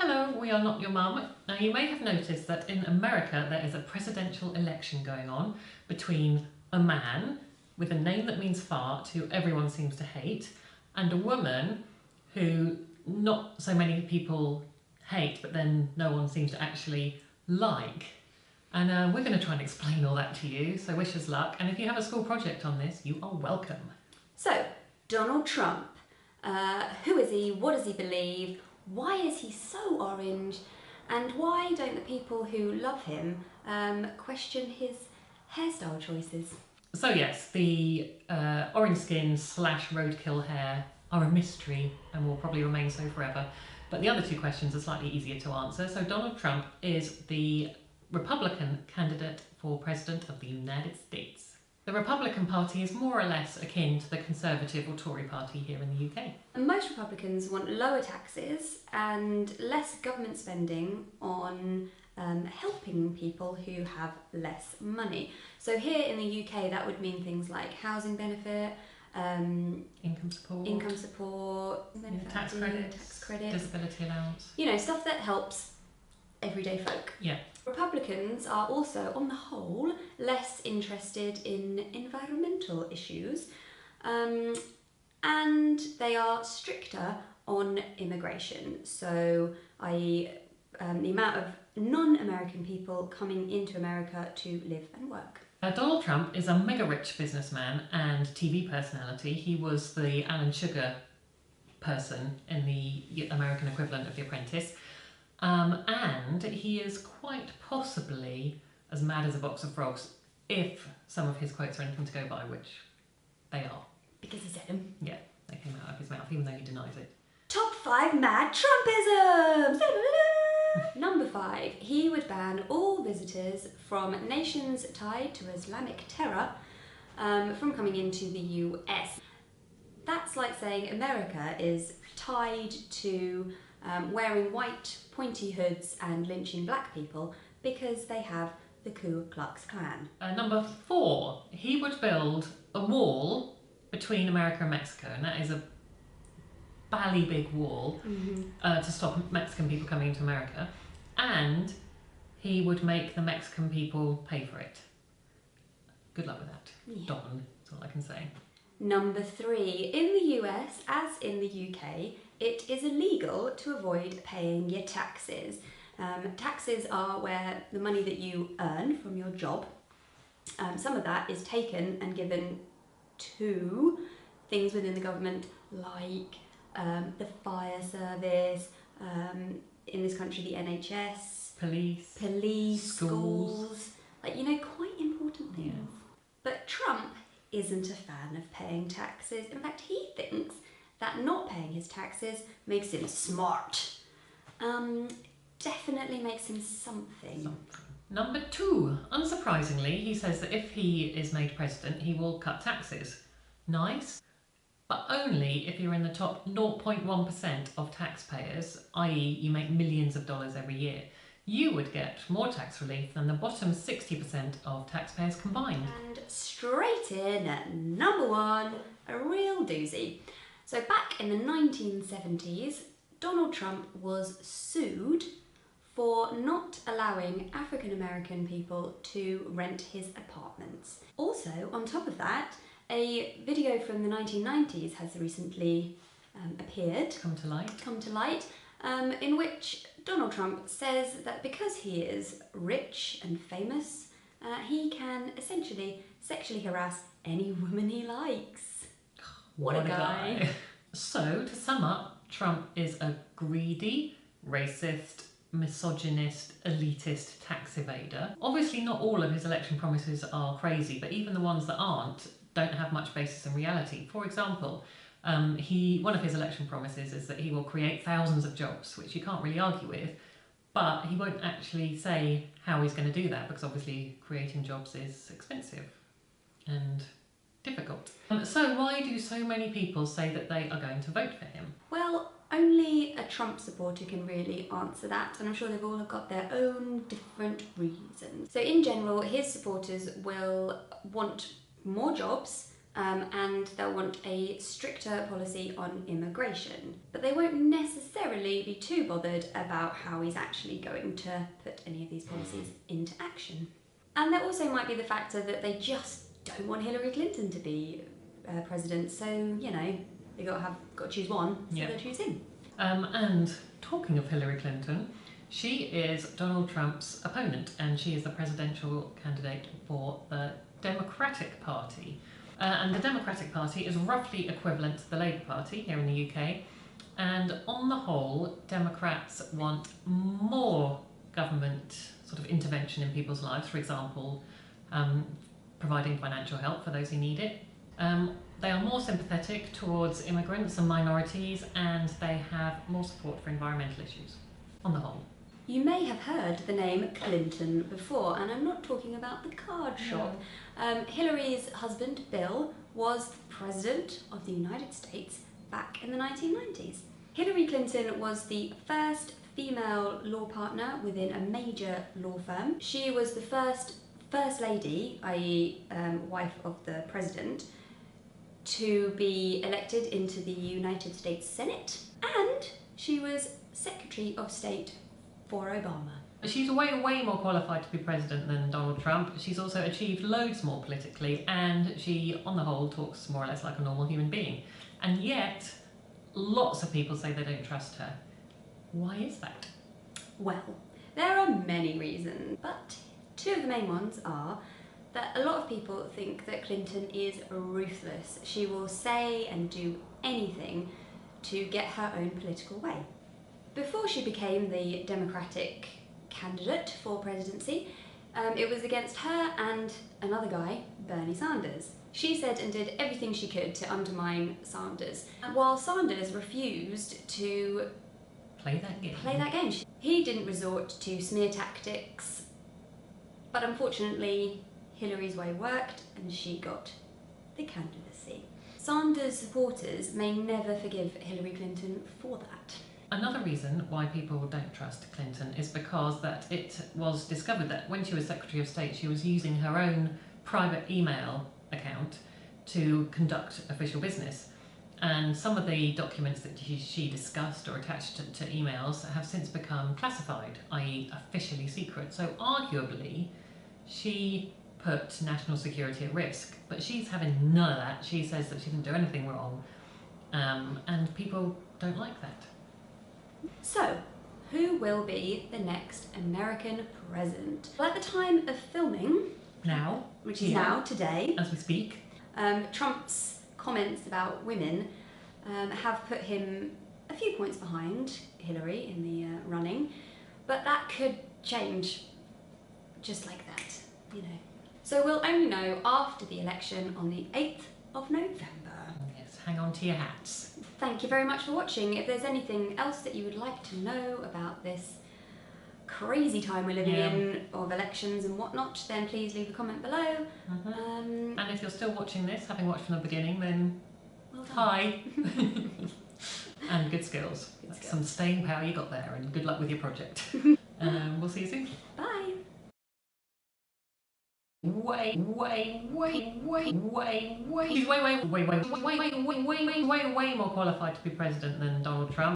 Hello, we are not your mum. Now you may have noticed that in America there is a presidential election going on between a man with a name that means fart who everyone seems to hate and a woman who not so many people hate but then no one seems to actually like. And we're going to try and explain all that to you, so wish us luck. And if you have a school project on this, you are welcome. So, Donald Trump. Who is he? What does he believe? Why is he so orange? And why don't the people who love him question his hairstyle choices? So yes, the orange skin / roadkill hair are a mystery and will probably remain so forever. But the other two questions are slightly easier to answer. So Donald Trump is the Republican candidate for President of the United States. The Republican Party is more or less akin to the Conservative or Tory Party here in the UK. Most Republicans want lower taxes and less government spending on helping people who have less money. So here in the UK that would mean things like housing benefit, income support, tax credit, disability allowance. You know, stuff that helps everyday folk. Yeah. Republicans are also, on the whole, less interested in environmental issues, and they are stricter on immigration. So, i.e., the amount of non-American people coming into America to live and work. Donald Trump is a mega rich businessman and TV personality. He was the Alan Sugar person in the American equivalent of The Apprentice. And he is quite possibly as mad as a box of frogs if some of his quotes are anything to go by, which they are. Because he said them. Yeah, they came out of his mouth, even though he denies it. Top 5 mad Trumpisms! Number 5, he would ban all visitors from nations tied to Islamic terror from coming into the US. That's like saying America is tied to wearing white pointy hoods and lynching black people because they have the Ku Klux Klan. Number 4, he would build a wall between America and Mexico, and that is a bally big wall to stop Mexican people coming into America, and he would make the Mexican people pay for it. Good luck with that. Yeah. Don, that's all I can say. Number 3, in the US, as in the UK, it is illegal to avoid paying your taxes. Taxes are where the money that you earn from your job, some of that is taken and given to things within the government like the fire service, in this country the NHS, police, schools, like, you know, quite important things. Yeah. But Trump isn't a fan of paying taxes. In fact, he thinks that not paying his taxes makes him smart. Definitely makes him something. Number 2, unsurprisingly, he says that if he is made president, he will cut taxes. Nice, but only if you're in the top 0.1% of taxpayers, i.e. you make millions of dollars every year. You would get more tax relief than the bottom 60% of taxpayers combined. And straight in at number 1, a real doozy. So back in the 1970s, Donald Trump was sued for not allowing African American people to rent his apartments. Also, on top of that, a video from the 1990s has recently appeared. Come to light. In which Donald Trump says that because he is rich and famous, he can essentially sexually harass any woman he likes. What a guy. So, to sum up, Trump is a greedy, racist, misogynist, elitist tax evader. Obviously not all of his election promises are crazy, but even the ones that aren't don't have much basis in reality. For example, one of his election promises is that he will create thousands of jobs, which you can't really argue with, but he won't actually say how he's going to do that because obviously creating jobs is expensive and difficult. So why do so many people say that they are going to vote for him? Well, only a Trump supporter can really answer that, and I'm sure they've all got their own different reasons. So in general, his supporters will want more jobs, and they'll want a stricter policy on immigration. But they won't necessarily be too bothered about how he's actually going to put any of these policies into action. And there also might be the factor that they just don't want Hillary Clinton to be president, so, you know, they've got to choose one, so they'll choose him. And talking of Hillary Clinton, she is Donald Trump's opponent, and she is the presidential candidate for the Democratic Party. And the Democratic Party is roughly equivalent to the Labour Party here in the UK. And on the whole, Democrats want more government sort of intervention in people's lives, for example, providing financial help for those who need it. They are more sympathetic towards immigrants and minorities, and they have more support for environmental issues, on the whole. You may have heard the name Clinton before, and I'm not talking about the card shop. Hillary's husband, Bill, was President of the United States back in the 1990s. Hillary Clinton was the first female law partner within a major law firm. She was the first lady, i.e. wife of the president, to be elected into the United States Senate, and she was Secretary of State for Obama. She's way more qualified to be president than Donald Trump. She's also achieved loads more politically, and she, on the whole, talks more or less like a normal human being. And yet, lots of people say they don't trust her. Why is that? Well, there are many reasons, but two of the main ones are that a lot of people think that Clinton is ruthless. She will say and do anything to get her own political way. Before she became the Democratic candidate for presidency, it was against her and another guy, Bernie Sanders. She said and did everything she could to undermine Sanders. And while Sanders refused to play that game, he didn't resort to smear tactics, but unfortunately Hillary's way worked and she got the candidacy. Sanders supporters may never forgive Hillary Clinton for that. Another reason why people don't trust Clinton is because that it was discovered that when she was Secretary of State, she was using her own private email account to conduct official business. And some of the documents that she discussed or attached to emails have since become classified, i.e. officially secret. So arguably, she put national security at risk, but she's having none of that. She says that she didn't do anything wrong, and people don't like that. So, who will be the next American president? Well, at the time of filming, which is now, today, as we speak, Trump's comments about women have put him a few points behind Hillary in the running, but that could change just like that, you know. So we'll only know after the election on the 8th of November. Yes, hang on to your hats. Thank you very much for watching. If there's anything else that you would like to know about this crazy time we're living in of elections and whatnot, then please leave a comment below. And if you're still watching this, having watched from the beginning, then well done. Hi. And good skills. Some staying power you got there, and good luck with your project. We'll see you soon. Bye. Way more qualified to be president than Donald Trump.